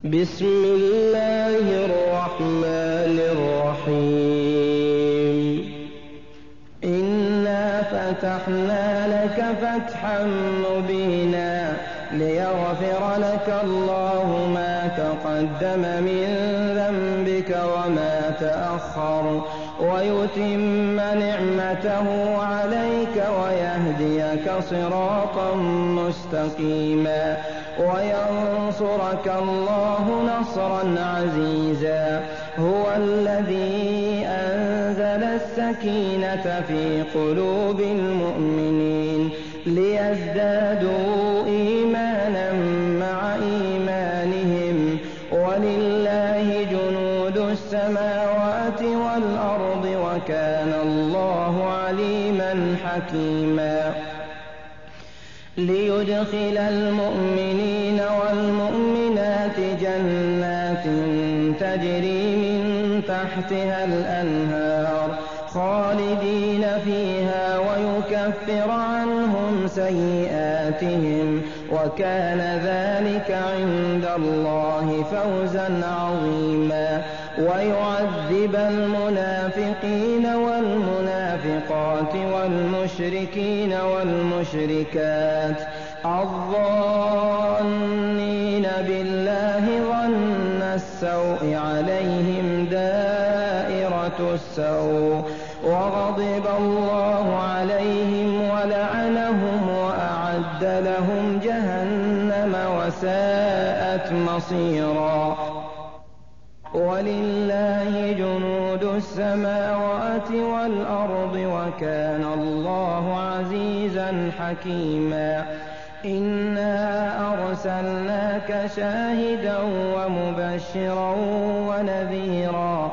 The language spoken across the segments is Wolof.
بسم الله الرحمن الرحيم إنا فتحنا لك فتحا مبينا ليغفر لك الله ما تقدم من ذنبك وما تأخر ويتم نعمته عليك ويهديك صراطا مستقيما وينصرك الله نصرا عزيزا هو الذي أنزل السكينة في قلوب المؤمنين ليزدادوا إيمانا مع إيمانهم ولله جنود السماوات والأرض وكان الله عليما حكيما ليدخل المؤمنين والمؤمنات جنات تجري من تحتها الأنهار خالدين فيها ويكفر عنهم سيئاتهم وكان ذلك عند الله فوزا عظيما ويعذب المنافقين والمنافقات والمشركين والمشركات الظانين بالله ظن السوء عليهم دائرة السوء وغضب الله عليهم ولعنهم وأعد لهم جهنم وساءت مصيرا ولله جنود السماوات والأرض وكان الله عزيزا حكيما إنا أرسلناك شاهدا ومبشرا ونذيرا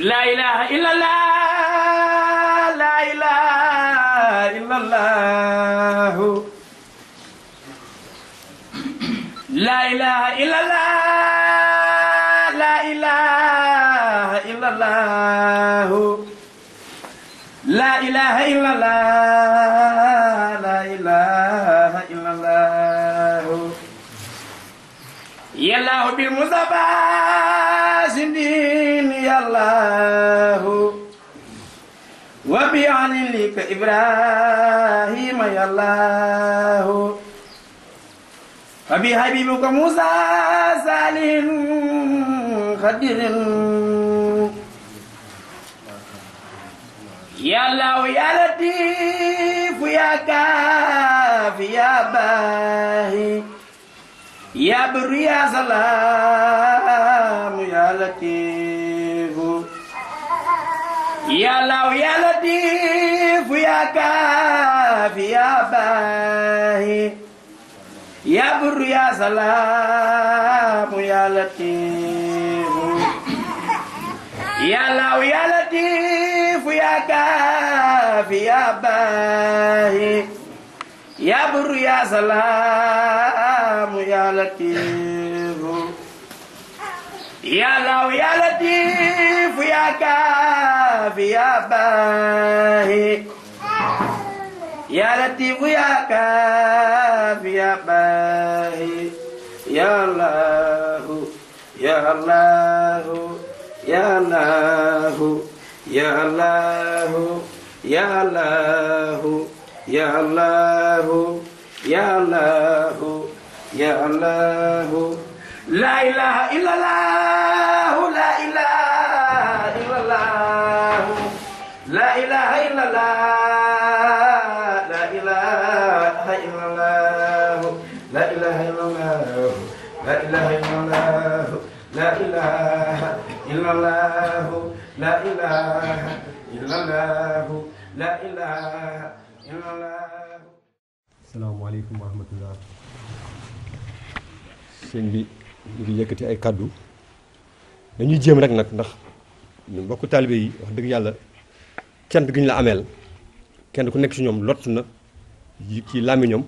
la ilaha illallah la ilaha illallah la ilaha illallah la ilaha illallah la ilaha illallah la ilaha illallah yallahu bil mustafa sindin yallahu wa bi anilika ibrahim yallahu wa bi habibuka musa salim khadirin yallahu ya latif ya kafi ya bahi ya bari ya salam ya latif ya law ya latif ya kafi ya bahi ya bari ya salam ya latif ya law ya latif ya kafi ya bahi ya bari ya salam ya latif ya law ya latif ya kafi ya bahi ya latif ya kafi ya bahi ya Allah ya Allah ya Allah ya Allah ya Allah ya Allah ya Allah ya Allah la ilaha illallah la ilaha illallah la ilaha illallah la ilaha illallah la ilaha illallah la ilaha illallah la ilaha illallah la ilaha illallah la ilaha illallah. Asalaamaaleykum wa rahmatullah. Sëñ bi ñu ngi yëkkati ay kàddu dañuy jéem rek nag ndax ñu mbokku taalibe yi wax dëgg yàlla cant gi ñu la ameel kenn ku nekk ci ñoom lott na ci làmmiñam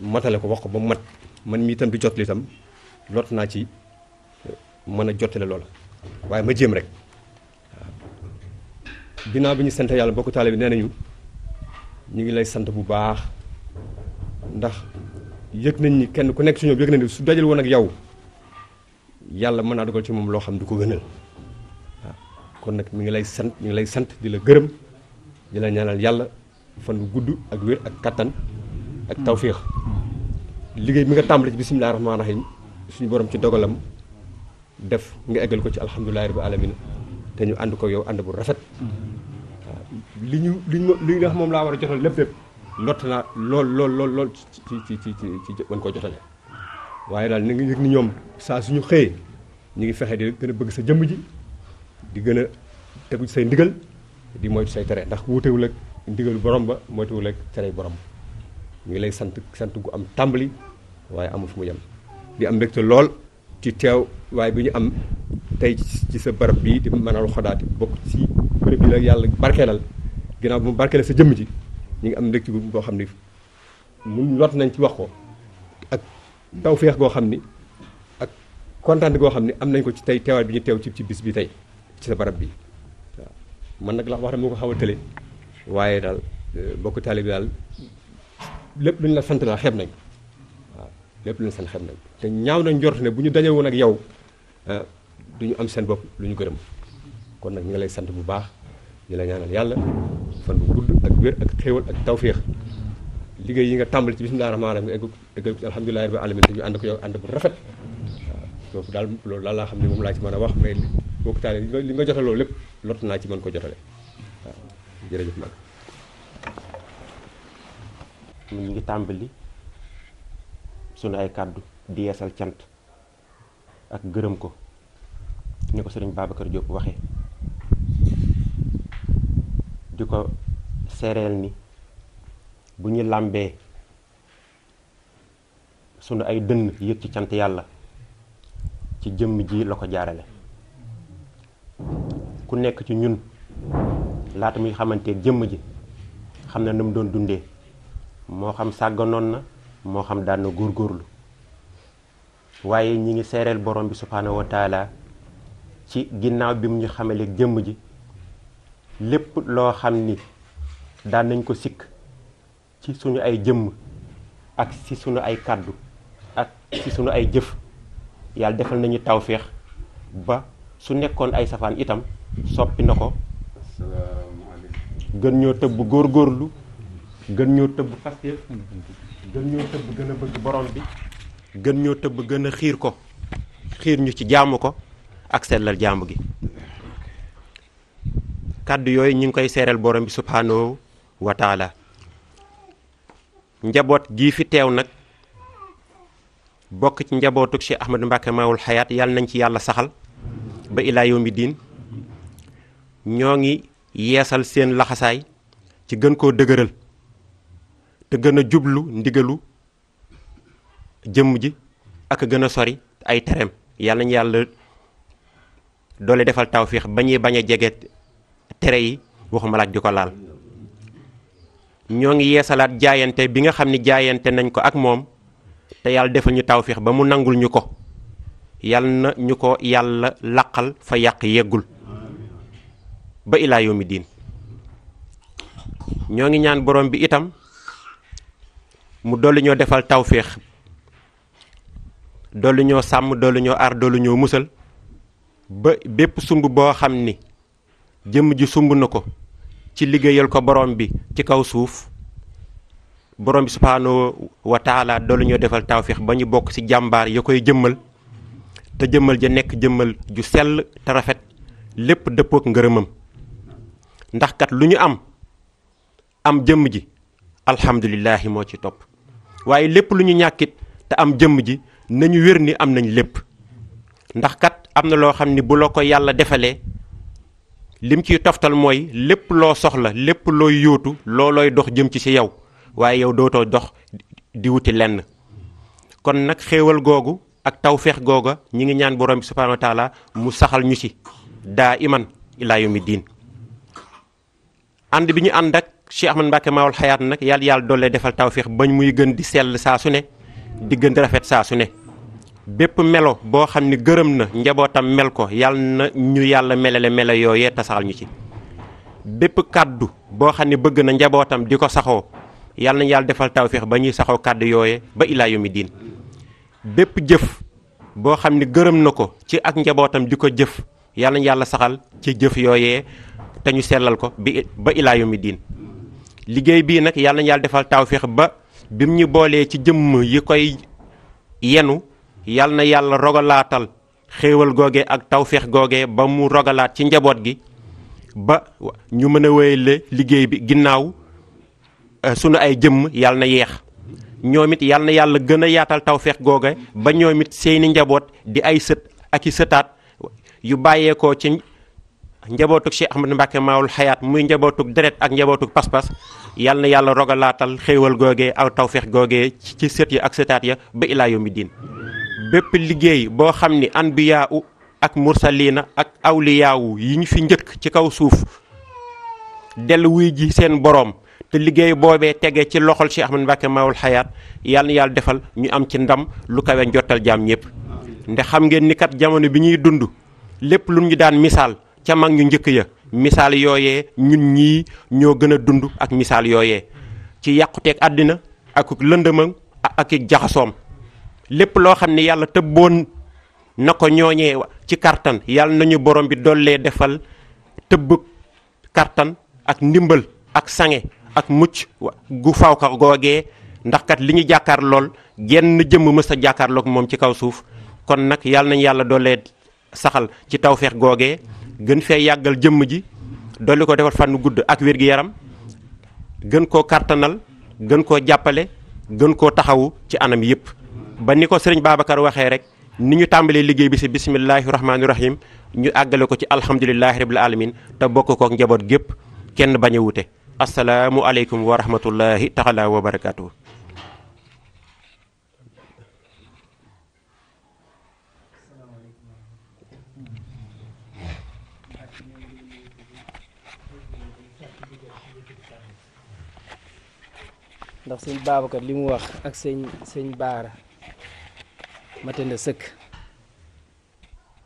matale ko wax ko ba mu mat man mii itam di jot li itam lott naa ci mën a jottale loola waaye ma jéem rek waaw ginnaaw bi ñu sant yàlla mbokku taalibe nee nañu ñu ngi lay sant bu baax ndax yëg nañ ni kenn ku nekk ci ñoom yëg nañ ni su dajal woon ak yow yàlla mën naa dogal ci moom loo xam du ko gënal waaw kon nag mi ngi lay sant mi ngi lay sant di la gërëm di la ñaanal yàlla fan bu gudd ak wér ak kattan ak tawféex liggéey bi nga tàmbali ci bisimilah rahmaani rahim suñu borom ci dogalam def nga eggal ko ci alhamdulilahi rabbi alamin te ñu ànd ko yow ànd bu rafet waaw li nga xam moom laa war a jotal lépp lott naa lool ci mën koo jotale waaye daal ni nga yëg ni ñoom saa suñu xëyee ñu ngi fexe di gën a bëgg sa jëmm ji di gën a tegu ci say ndigal di moytu say tere ndax wuutewul ak ndigalu borom ba moytuwul ak tere borom ñu ngi lay sant gu am tàmbali waaye amul fu mu yem di am mbégte lool ci teew waaye bi ñu am tey ci sa barab bii di mënal xodaati bokk ci bërëb bi la yàlla barkeelal ginnaaw bu mu barkeelal sa jëmm ji ñu ngi am mbégte boo xam ni mun lot nañ ci wax ko ak tawféex goo xam ni ak kontaan goo xam ni am nañ ko ci tey teewaay bi ñu teew ci bis bi tey ci sa barab bi waaw man nag la wax moo ko xaw a tële waaye daal bokk taalibe bi daal lépp lu ñu la sant daal xeeb nañ waaw lépp lu ñu sant xeeb nañ te ñaaw nañ njort ne bu ñu daje woon ak yow du ñu am seen bopp lu ñu gërëm kon nag ñu ngi lay sant bu baax di la ñaanal yàlla fan bu gudd ak wér ak xéewal ak tawféex liggéey yi nga tàmbali ci bismillaahi rahmaani rahiim nga eggal ko ci alhamdulillaahi rabbil aalamiin te ñu ànd ko yow ànd bu rafet waaw foofu daal loolu daal laa xam ne moom laa ci mën a wax mais bokku taale li nga jotal loolu lépp lott naa ci mën ko jotale waaw jërëjëf mag ñu ngi tàmbali sunu ay kàddu di yeesal cant ak gërëm ko ni ko sëriñ Babacar Diop waxee di ko seereel ni bu ñu làmbee sunu ay dënn yëg ci cant yàlla ci jëmm ji la ko jaarale ku ku nekk ci ñun laata muy xamanteeg jëmm ji xam na nu mu doon dundee moo xam sàgganoon na moo xam daan na góorgóorlu waaye ñi ngi seereel borom bi subhaanahu wa taala ci ginnaaw bi mu ñu xamaleeg jëmm ji lépp loo xam ni daan nañ ko sikk ci suñu ay jëmm ak ci suñu ay kàddu ak ci suñu ay jëf yàlla defal nañu tawféex ba su nekkoon ay safaan itam soppi na ko gën ñoo tëbb góorgóorlu gën ñoo tëbb fasteef gën ñoo tëbb gën a bëgg borom bi gën ñoo tëbb gën a xiir ñu ci jaamu ko ak sellal jaamu gi kàddu yooyu ñu ngi koy seereel borom bi subhaanahu wa taala njaboot gii fi teew nag bokk ci njabootuk Cheikh Ahmadou Mbacké Maoul Hayaat yàlla nañ ci yàlla saxal ba ilaa yawmi diin ñoo ngi yeesal seen laxasaay ci gën koo dëgëral te gën a jublu ndigalu jëmm ji ak a gën a sori ay tereem yàlla nañu yàlla doole defal tawfiix ba ñuy bañ a jege tere yi waxuma laaj di ko laal ñoo ngi yeesalaat jaayante bi nga xam ni jaayante nañ ko ak moom te yàlla defal ñu tawfiix ba mu nangul ñu ko yàlla na ñu ko yàlla laqal fa yàq yeggul ba ilaa yawmi diin ñoo ngi ñaan borom bi itam mu dolli ñoo defal tawfiix dolli ñoo sàmm dolli ñoo aar dolli ñoo musal ba bépp sumb boo xam ni jëmm ji sumb na ko ci liggéeyal ko borom bi ci kaw suuf borom bi subhaanahu wa taala dolli ñoo defal tawfiix ba ñu bokk ci jàmbaar ya koy jëmmal te jëmmal ja nekk jëmmal ju sell te rafet lépp dëppook ngërëmam ndax kat lu ñu am jëmm ji alhamdulillahi moo ci topp waaye lépp lu ñu ñàkkit te am jëmm ji nañu wér ni am nañ lépp ndax kat am na loo xam ni bu la ko yàlla defalee lim ciy toftal mooy lépp loo soxla lépp looy yóotu loolooy dox jëm ci yow waaye yow dootoo dox di wuti lenn kon nag xéewal googu ak tawfeex googa ñi ngi ñaan borom bi subhaanahu wa taala mu saxal ñu ci daa iman ilaa yawmi diin ànd bi ñu ànd ak Cheikh Ahmadou Mbacké Maoul Hayaat nag yàlla doole defal tawfeex bañ muy gën di sell saa su ne di gën di rafet saa su ne bépp melo boo xam ni gërëm na njabootam mel ko yàlla na ñu yàlla melale melo yooyee te saxal ñu ci bépp kàddu boo xam ne bëgg na njabootam di ko saxoo yàlla nañu yàlla defal tawfeex ba ñuy saxoo kàddu yooyee ba ilaa yawmi diin bépp jëf boo xam ne gërëm na ko ci ak njabootam di ko jëf yàlla nañu yàlla saxal ci jëf yooyee te ñu sellal ko ba ilaa yawmi diin liggéey bii nag yàlla nañu yàlla defal tawfeex ba bim ñu boolee ci jëmm yi koy yenu yàlla na yàlla rogalaatal xéewal googee ak tawfeex googee ba mu rogalaat ci njaboot gi ba ñu mën a wéyale liggéey bi ginnaaw sunu ay jëmm yàlla na yeex ñoom it yàlla na yàlla gën a yaatal tawfeex googe ba ñoom it seeni njaboot di ay sët ak i sëtaat yu bàyyeekoo ci njabootuk Cheikh Ahmadou Mbacké Maoul Hayaat muy njabootuk deret ak njabootuk pas-pas yàlla na yàlla rogalaatal xéewal googee ak tawfeex googee ci sët yi ak sëtaat ya ba ilaa yawmi diin bépp liggéey boo xam ni anbiyaa u ak mursaliina ak awliyaawu yi ñu fi njëkk ci kaw suuf dellu wuy ji seen boroom te liggéey boobee tege ci loxol Cheikh Ahmadou Mbacké Maoul Hayaat yàlla na yàlla defal ñu am ci ndam lu kawe njottal jaam ñëpp nde xam ngeen ni kat jamono bi ñuy dund lépp lu ñu daan misaal ca mag ñu njëkk ya misaal yooyee ñun ñii ñoo gën a dund ak misaal yooyee ci yàquteeg àddina ak lëndëmam ak i jaxasoom lépp loo xam ne yàlla tëbboon na ko ñooñee ci kartan yàlla nañu borom bi dollee defal tëbb kartan ak ndimbal ak sange ak mucc gu faw ka googee ndax kat li ñu jàkkaar lool genn jëmm mës a jàkkaarloog moom ci kaw suuf kon nag yàlla nañu yàlla dollee saxal ci tawfeex googee gën fee yàggal jëmm ji dolli ko defal fànn gudd ak wér-gi-yaram gën koo kartanal gën koo jàppale gën koo taxawu ci anam yëpp ba ni ko sëriñ Babacar waxee rek ni ñu tàmbalee liggéey bi ci bismillaahi rahmaani rahim ñu àggale ko ci alhamdulilahi rabil alamin te bokk kook njaboot gépp kenn bañ a wute asalaamu aleykum wa rahmatullahi taala wa barakaatu. ndax sëñ Babacar li mu wax ak sëñ Baara mate na sëkk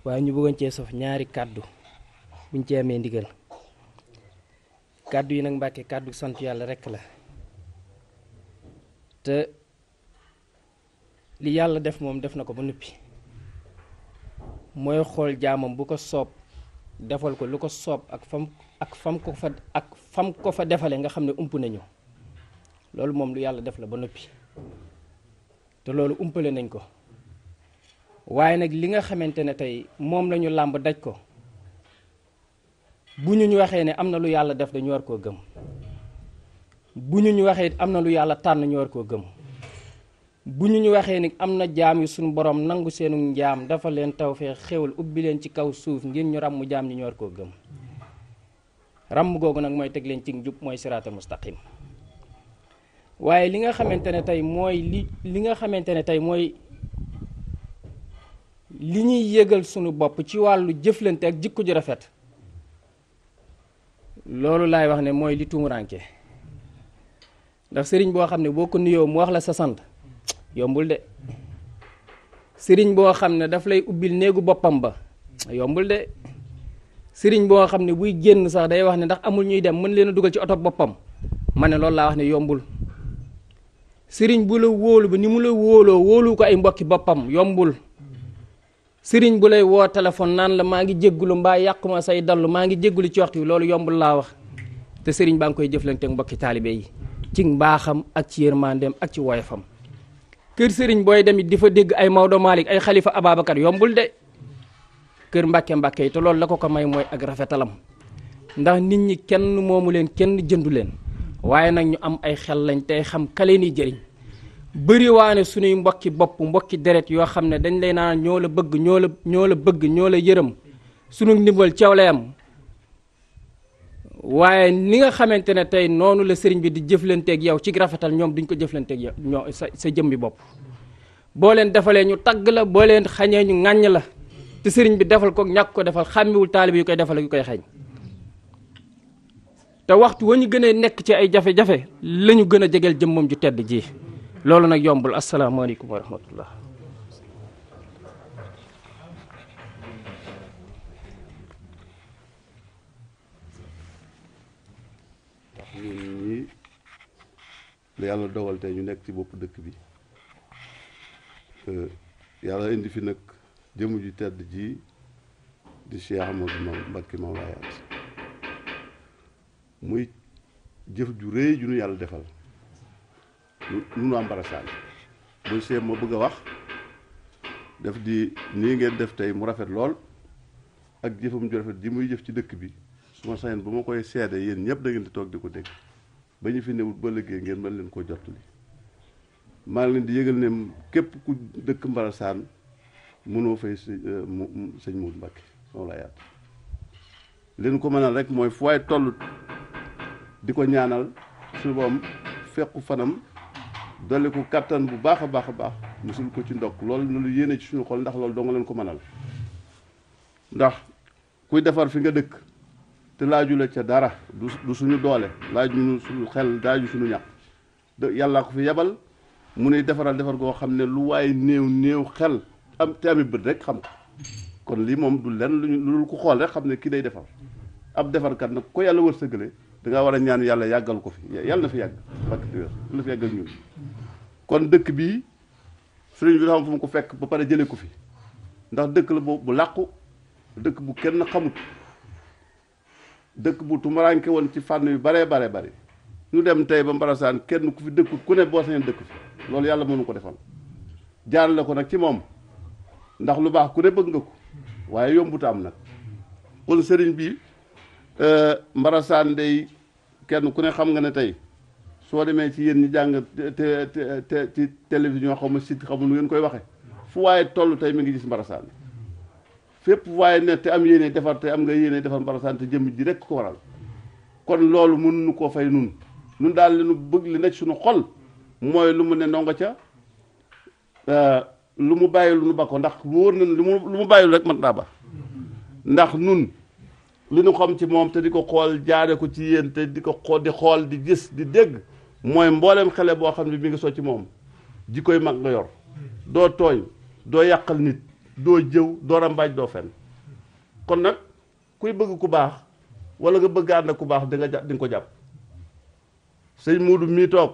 waaye ñu bëggoon cee sof ñaari kàddu buñ ci amee ndigal kàddu yi nag Mbàkke kàddu sant yàlla rekk la te li yàlla def moom def na ko ba noppi mooy xool jaamam bu ko soob defal ko lu ko soob ak fam ko fa defale nga xam ne ump nañu loolu moom lu yàlla def la ba noppi te loolu umpale nañ ko waaye nag li nga xamante ne tey moom lañu làmb daj ko bu ñu waxee ne am na lu yàlla def dañu war koo gëm bu ñu waxee am na lu yàlla tànn ñu war koo gëm bu ñu waxee ni am na jaam yu suñu borom nangu seenu njaam dafa leen tawfeex xéwal ubbi leen ci kaw suuf ngir ñu ràmm jaam ñi ñu war koo gëm ràmm googu nag mooy teg leen ci njub mooy siraatal mustaqim waaye li nga xamante ne tey mooy li nga xamante ne tey mooy li ñuy yëgal sunu bopp ci wàllu jëflante ak jikko ju rafet loolu laay wax ne mooy li tuumuranke ndax sëriñ boo xam ne boo ko nuyoo mu wax la sa sant yombul de sëriñ boo xam ne daf lay ubbil néegu boppam ba yombul de sëriñ boo xam ne buy génn sax day wax ne ndax amul ñuy dem mën leen a dugal ci oto boppam ma ne loolu laa wax ne yombul sëriñ bu la wóolu ba ni mu la wóoloo wóolu ko ay mbokki boppam yombul sëriñ bu lay woo téléphone naan la maa ngi jéggulu mbaa yàquma say dallu maa ngi jéggulu ci waxtu wi loolu yombul laa wax te sëriñ baa ngi koy jëflante ak mbokki taalibe yi ci mbaaxam ak ci yërmandeem ak ci woyofam kër sëriñ booy demit di fa dégg ay Maodo Malick ay Xalifa Ababacar yombul de kër mbàkke yi te loolu la ko may mooy ak rafetalam ndax nit ñi kenn moomu leen kenn jëndu leen waaye nag ñu am ay xel lañ tey xam kaleen yi jëriñ bëri waane suñuy mbokki bopp mbokki deret yoo xam ne dañ lay naan ñoo la bëgg ñoo la yërëm sunu ndimbal ceew lay am waaye ni nga xamante ne tey noonu la sëriñ bi di jëflanteeg yow ci rafetal ñoom duñ ko jëflanteeg yow ñoo sa jëmmi bopp boo leen defalee ñu tagg la boo leen xañee ñu ŋàññ la te sëriñ bi defal ko ñàkk ko defal xàmmiwul taalibe yu koy defal yu koy xañ te waxtu wa ñu gën a nekk ci ay jafe-jafe la ñu gën a jegeel jëmmam ju tedd ji loolu nag yombul asalaamaaleykum wa rahmatullah ñun ñi la yàlla dogal tey ñu nekk ci bopp dëkk bi yàlla indi fi nag jëmm ju tedd ji di Cheikh Ahmadou Mbacké Mawlaaya muy jëf ju rëy ju nu yàlla defal nu am Mbarasaan buy seem ma bëgg a wax def di nii ngeen def tey mu rafet lool ak jëfam ju rafet ji muy jëf ci dëkk bi su ma sañoon ba ma koy seede yéen ñëpp da ngeen di toog di ko dégg ba ñu fi newut ba liggéey ngeen mën leen ko jottali maa ngi leen di yëgal ne képp ku dëkk Mbarasaan mënoo fay sëñ Modou Mbacké Mawlaaya leen ko mënal rek mooy fu waay toll di ko ñaanal suñu boom fekku fanam dolli ko kattan bu baax a baax a baax musul ko ci ndokk loolu nu lu yéene ci suñu xol ndax loolu doo nga leen ko mënal ndax kuy defar fi nga dëkk te laaju la ca dara du suñu doole laaju suñu xel daaju suñu ñàkk yàllaa ko fi yebal mu nuy defaral defar goo xam ne lu waaye néew xel am te ami bët rek xam ko kon lii moom du lenn lu ko xool rek xam ne kii day defar ab defarkat nag ko yàlla wërsëgale da ngaa war a ñaan yàlla yàggal ko fi yàlla na fi yàgg la fi yàggal ñun kon dëkk bii sëriñ bi xam fu mu ko fekk ba pare jëlee ko fi ndax dëkk la bu làqu dëkk bu kenn xamut dëkk bu tumuraanke woon ci fànn yu bare ñu dem tey ba Mbarasaan kenn ku fi dëkkut ku ne boo sañoon dëkk fi loolu yàlla mënu ko defal jaarale ko nag ci moom ndax lu baax ku ne bëgg nga ko waaye yombuta am nag kon sëriñ bi Mbarasaan day kenn ku ne xam nga ne tey soo demee ci yéen ñi jàng te ci télévision xaw ma site xamul nu ngeen koy waxe fu waaye toll tey mi ngi gis Mbarasaan fépp waaye ne te am yéene defar te am nga yéene defar Mbarasaan te jëm ji rek ko waral kon loolu mënuñu koo fay nun daal li nu bëgg li nekk suñu xol mooy lu mu ne ndongo ca lu mu bàyyi lu nu ba ko ndax wóor na lu mu bàyyil rek mat naa ba ndax nun li nu xam ci moom te di ko xool jaare ko ci yéen te di ko xool di gis di dégg mooy mboolem xale boo xam ne mi ngi soo ci moom jikkoy mag nga yor doo tooñ doo yàqal nit doo jëw doo rambaaj doo fen kon nag kuy bëgg ku baax wala nga bëgg ànd ak ku baax di nga ko jàpp sëñ Muudu mii toog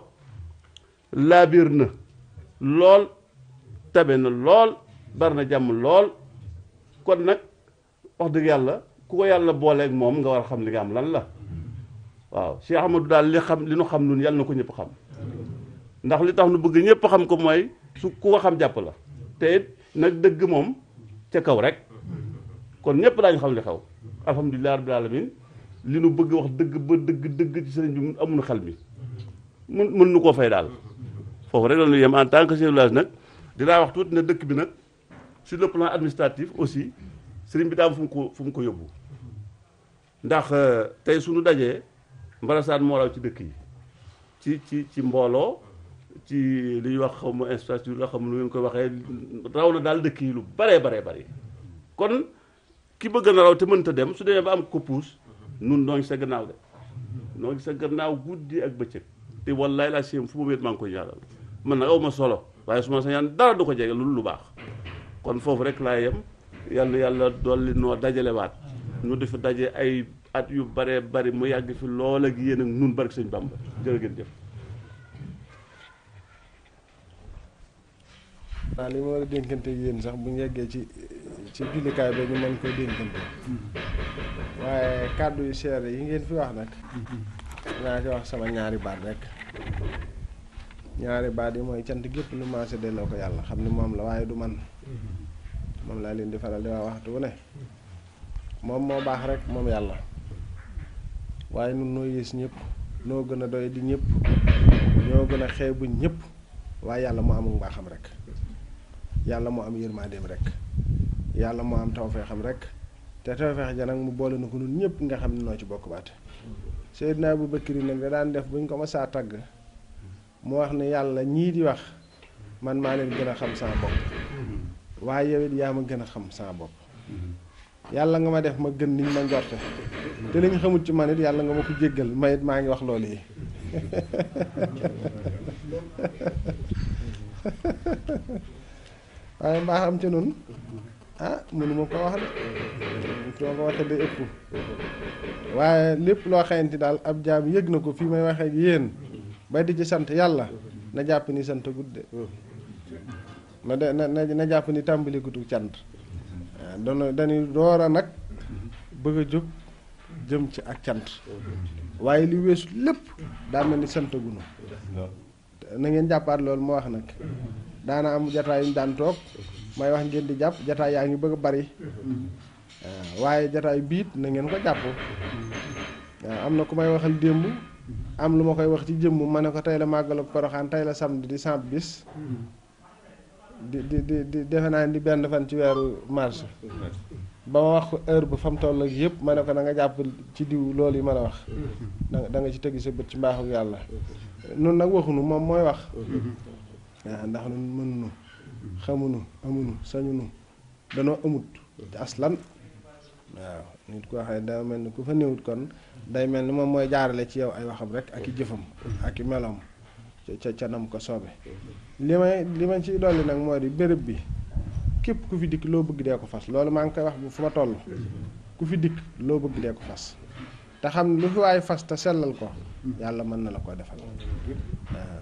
laabiir na lool tabe na lool bari na jàmm lool kon nag wax dëgg yàlla ku ko yàlla booleeg moom nga war a xam li nga am lan la waaw Cheikh Ahmadou daal li nu xam nun yàlla na ko ñëpp xam ndax li tax nu bëgg ñëpp xam ko mooy su ku ko xam jàpp la te it nag dëgg moom ca kaw rek kon ñëpp daañu xam li xew alhamdulilah rabbil alamin li nu bëgg wax dëgg ba dëgg ci sëriñ bi amuñu xel mi mën nu koo fay daal foofu rek la ñu yem en tant que chef de village nag dinaa wax tuuti ne dëkk bi nag sur le plan administratif aussi sëriñ bi daa am fu mu ko yóbbu ndax tey suñu dajee Mbarasaan moo raw ci dëkk yi ci mbooloo ci li ñuy wax xaw ma infrastructure la xam nu ngeen koy waxee raw na daal dëkk yi lu baree bari kon ki bëgg na raw te mënta dem su demee ba am ko puus nun noo ngi sa gannaaw de noo ngi sa gannaaw guddi ak bëccëg te wallaay laa séem fu ma wéet maa ngi koy ñaanal man nag aw ma solo waaye su ma sa ñaan dara du ko jege lu baax kon foofu rek laa yem yàlla dolli noo dajalewaat ñu defa daje ay at yu baree bari mu yàgg fi lool ak yéen ak nun barke sëñ Bamba jërë ngeen jëf. waaw li ma war a dénkante yéen sax bu ñu yeggee ci jullikaay ba ñu mën koy dénkante waaye kàddu yu seere yi ngeen fi wax nag naa ci wax sama ñaari baat rek ñaari baat yi mooy cant gépp lu maase delloo ko yàlla xam ni moom la waaye du man moom laa leen di faral di wax waxtu wu ne moom moo baax rek moom yàlla waaye nun noo yées ñëpp noo gën a doy di ñëpp ñoo gën a xeebu ñëpp waaye yàlla moo amul mbaaxam rek yàlla moo am yërmandeem rek yàlla moo am tawfeexam rek te tawfeex ja nag mu boole na ko nun ñëpp nga xam ne noo ci bokk baate Seydina Abu Bakri nag da daan def buñ ko ma saa tagg mu wax ne yàlla ñii di wax man maa leen gën a xam sama bopp waaye yow it yaa ma gën a xam sama bopp yàlla nga ma def ma gën niñ ma njorte te li ñu xamut ci man it yàlla nga ma ko jéggal ma it maa ngi wax loolu yi waaye mbaax am ci nun mënuma ko wax de soo ko waxee day ëpp waaye lépp loo xamante daal ab jaam yëg na ko fii may waxee ak yéen bay di ci sant yàlla na jàpp ni sant gudde na jàpp ni tàmbali gudu cant waaw dañuy door a nag bëgg a jóg jëm ci ak cant waaye li weesu lépp daa mel ni sant gunu na ngeen jàppaat loolu ma wax nag daana am jataay yu ñu daan toog may wax ngeen di jàpp jataay yaa ngi bëgg a bari waaye jataay biit na ngeen ko jàpp waaw am na ku may waxal démb am lu ma koy wax ci jëmm ma ne ko tey la màggal ak Poroxaan tey la samedi di 100 bis di defe naa di benn fan ci weeru mars ba ma wax ko heure ba fa mu toll ak yëpp ma ne ko na nga jàpp ci diw loolu yi ma la wax da nga ci tëgg sa bët ci mbaaxu yàlla nun nag waxunu moom mooy wax waaw ndax nun mënunu xamunu amunu sañunu danoo amut ci aslan waaw nit koo xam ne da mel ni ku fa néewut kon day mel ni moom mooy jaarale ci yow ay waxam rek ak i jëfam ak i meloom ca nam ko soobe li ma ci dolli nag moo di béréb bi képp ku fi dikk loo bëgg dee ko fas loolu maa ngi koy wax bu fu ma toll ku fi dikk loo bëgg dee ko fas te xam ne lu fi waay fas te sellal ko yàlla mën na la ko defal waaw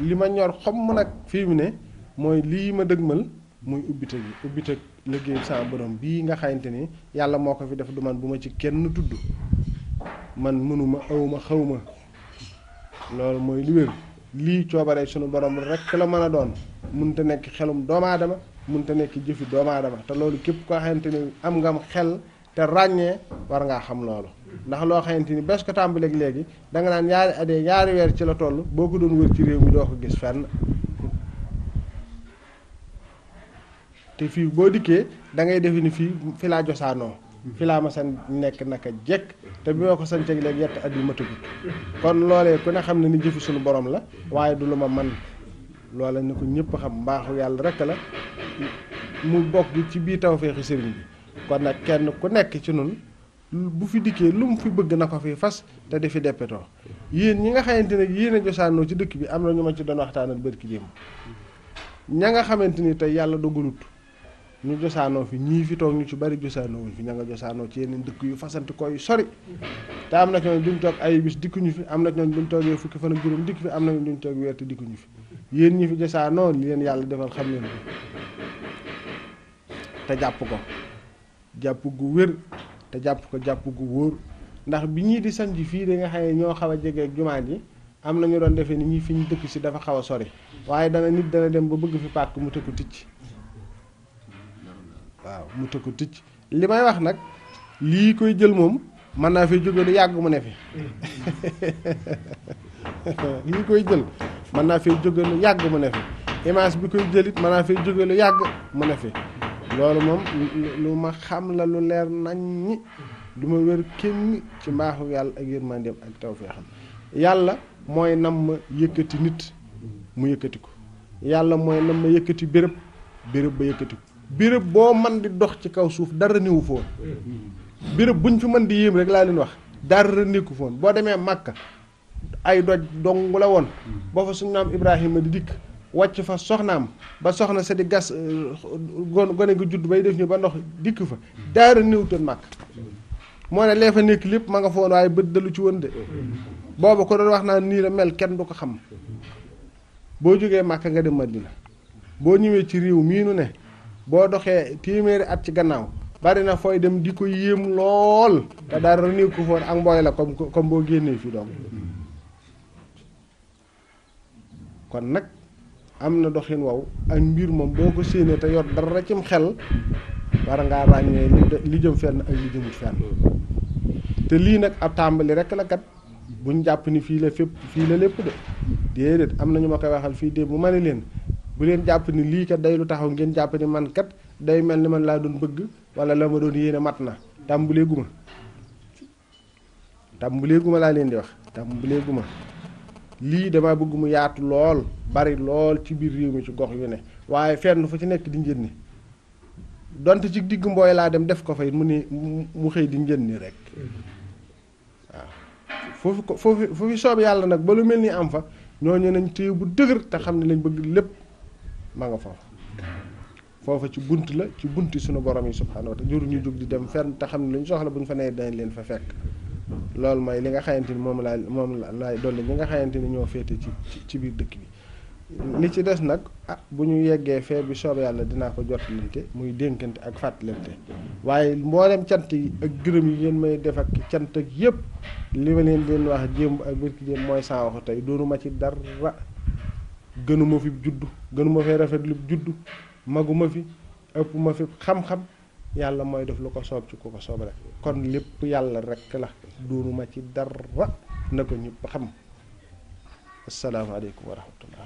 li ma ñor xomm nag fii mu ne mooy lii ma dëgmal muy ubbite liggéey sama borom bii nga xamante ni yàlla moo ko fi def du man bu ma ci kenn tudd man mënuma awma xawma loolu mooy li wér lii coobaree sunu borom rek la mën a doon mënta nekk xelum doomu aadama mënta nekk jëfi doomu aadama te loolu képp koo xamante ni am ngam xel te ràññee war ngaa xam loolu ndax loo xamante ni bés ko tàmbaleeg léegi danga naan ñaari weer ci la toll boo ko doon wër ci réew mi doo ko gis fenn te fii boo dikkee da ngay defe ni fi laa josaanoo fi laa ma sa nekk naka jekk te bi ma ko sañceeg léegi yett at yu matagut kon loolee ku ne xam ne ni jëfi suñu borom la waaye du lu ma man loola ni ko ñëpp xam mbaaxu yàlla rek la mu bokk ci biir tawfeexi sëriñ bi kon nag kenn ku nekk ci nun bu fi dikkee lu mu fi bëgg na ko fi fas te di fi deppetoo yéen ñi nga xamante ne yéen a josaanoo ci dëkk bi am na ñu ma ci doon waxtaanal bërki démb ña nga xamante ni tey yàlla dogalut ñu josaanoo fi ñii fi toog ñu ci bari josaanoo fi ña nga josaanoo ci yeneen dëkk yu fasanti ko yu sori te am na ñooñu duñ toog ay bis dikkuñu fi am na ñooñu duñ toogee fukki fan ak juróom dikk fi am na ñu duñ toog weer te dikkuñu fi yéen ñi fi josaanoo li leen yàlla defal xam leen ko te jàpp ko jàpp gu wér te jàpp ko jàpp gu wóor ndax bi ñii di sanc fii da nga xam ne ñoo xaw a jege ak jumaa ji am na ñu doon defee ni ñi fi ñu dëkk si dafa xaw a sori waaye nit dana dem ba bëgg fi pàkk mu tëkku ticc waaw mu tëkku ticc li may wax nag lii koy jël moom mën naa fay jóge lu yàgg mu ne fi lii koy jël mën naa fay jóge lu yàgg mu ne fi image bi koy jëlit mën naa fay jóge lu yàgg mu ne fi loolu moom lu ma xam la lu leer naññi lu ma wér kenn ci mbaaxu yàlla ak yërmandeem ak tawfeexam yàlla mooy nam ma yëkkati nit mu yëkkati ko yàlla mooy nam ma yëkkati béréb ba yëkkati ko béréb boo man di dox ci kaw suuf dara néewu foon béréb buñ fi mën di yéem rek laa leen wax dara nekku foon boo demee Màkka ay doj dong la woon boo fa suñu naam Ibrahima di dikk wàcc fa soxnaam ba soxna sa di gas gone gi judd bay def ni ba ndox dikk fa daara néewtoon màkk moo ne lee fa nekk lépp ma nga foon waaye bët dalu ci woon de booba ko doon wax naa nii la mel kenn du ko xam boo jógee màkk nga dem Madina boo ñëwee ci réew mii nu ne boo doxee téeméeri at ci gannaaw bari na fooy dem di ko yéem lool te dara néew ko foon ak mbooy la comme boo génnee fii donc kon nag am na doxin wow ak mbir moom boo ko séenee te yor dara cim xel war ngaa ràññee li jëm fenn ak li jëmut fenn te lii nag ab tàmbali rek la kat buñ jàpp ni fii la fépp fii la lépp de déedéet am na ñu ma koy waxal fii de bu ma ne leen bu leen jàpp ni lii kat day lu taxaw ngeen jàpp ni man kat day mel ni man laa doon bëgg wala la ma doon yéene mat na tàmbuleeguma laa leen di wax tàmbuleeguma lii dama bëgg mu yaatu lool bari lool ci biir réew mi ci gox yu ne waaye fenn fu ci nekk di njënni donte ci digg mbooy laa dem def ko fay mu xëy di njënni rek waaw foofu soob yàlla nag ba lu mel ni am fa ñooñu nañ téye bu dëgër te xam ne lañ bëgg lépp ma nga foofa ci bunt la ci bunti suñu borom yi subhaanahu wa taala juru ñu jóg di dem fenn te xam ne lu ñu soxla bu ñu fa nee dañ leen fa fekk loolu mooy li nga xamante ni moom laay dolli ñi nga xamante ni ñoo féete ci biir dëkk bi li ci des nag bu ñu yeggee fee bi soob yàlla dinaa ko jottalante muy dénkante ak fàttalante waaye mboolem cant yi ak gërëm yi ngeen may def ak cant ak yëpp li ma leen wax jéem ak birki jéem mooy saa waxu tey doonuma ci dara gënuma fi juddu gënuma fi rafet lu juddu maguma fi ëpp ma fi xam-xam yàlla mooy def lu ko soob ci ku ko soob rek kon lépp yàlla rek la doonuma ci dara na ko ñëpp xam asalaamaaleykum wa rahmatullah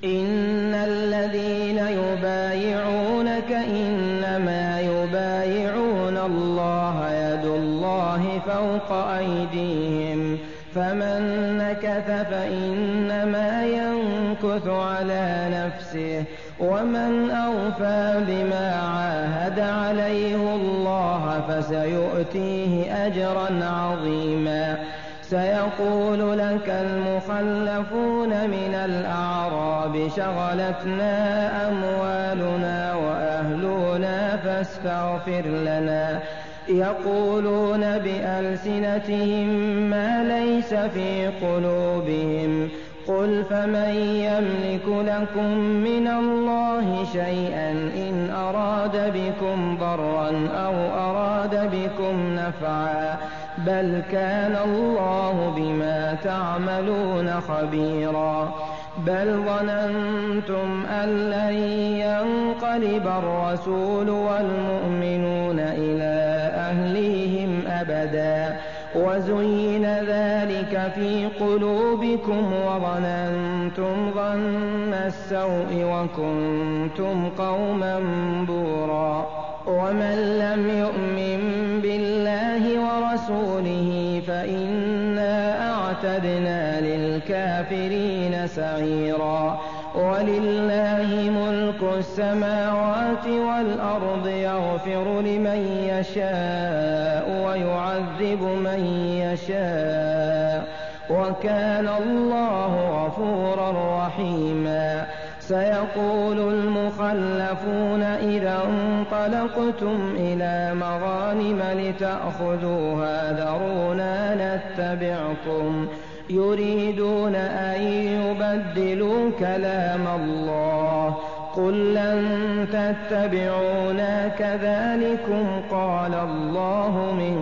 إن الذين يبايعونك إنما يبايعون الله يد الله فوق أيديهم فمن نكث فإنما ينكث على نفسه ومن أوفى بما عاهد عليه الله فسيؤتيه أجرا عظيما سيقول لك المخلفون من الأعراب شغلتنا أموالنا وأهلنا فاستغفر لنا يقولون بألسنتهم ما ليس في قلوبهم قل فمن يملك لكم من الله شيئا إن أراد بكم ضرا أو أراد بكم نفعا بل كان الله بما تعملون خبيرا بل ظننتم أن لن ينقلب الرسول والمؤمنون إلى أهليهم أبدا وزين ذلك في قلوبكم وظننتم ظن السوء وكنتم قوما بورا ومن لم يؤمن بالله ورسوله فإنا أعتدنا للكافرين سعيرا ولله ملك السماوات والأرض يغفر لمن يشاء ويعذب من يشاء وكان الله غفورا رحيما سيقول المخلفون إذا انطلقتم إلى مغانم لتأخذوها ذرونا نتبعكم يريدون أن يبدلوا كلام الله قل لن تتبعونا كذلكم قال الله من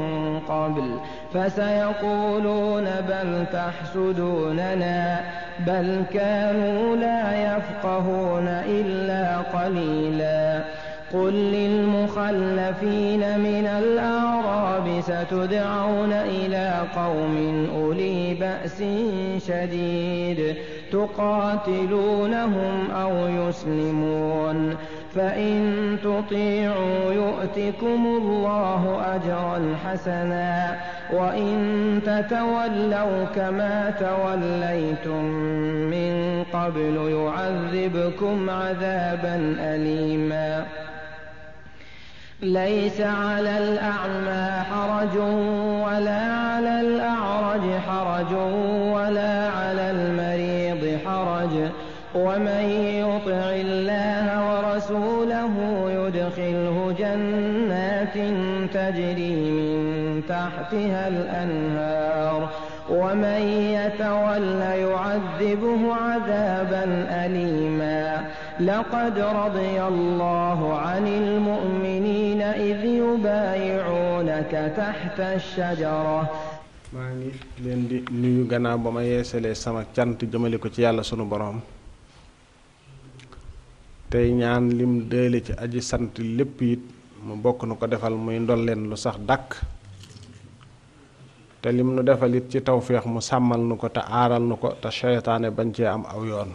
قبل فسيقولون بل تحسدوننا بل كانوا لا يفقهون إلا قليلا قل للمخلفين من الأعراب ستدعون إلى قوم أولي بأس شديد تقاتلونهم أو يسلمون فإن تطيعوا يؤتكم الله أجرا حسنا وإن تتولوا كما توليتم من قبل يعذبكم عذابا أليما ليس على الأعمى حرج ولا على الأعرج حرج ولا على المريض حرج ومن يطع الله ورسوله يدخله جنات تجري من تحتها الأنهار ومن يتول يعذبه عذابا أليما لقد رضي الله عن المؤمنين إذ يبايعونك تحت الشجرة maa ngi leen di nuyu gannaaw ba ma yeesalee sama cant jëmale ko ci yàlla sunu boroom tey ñaan lim dële ci aji sant lépp it mu bokk nu ko defal muy ndolleen lu sax dàkk te lim nu defal it ci tawféex mu sàmmal nu ko te aaral nu ko te seytaane bañ cee am aw yoon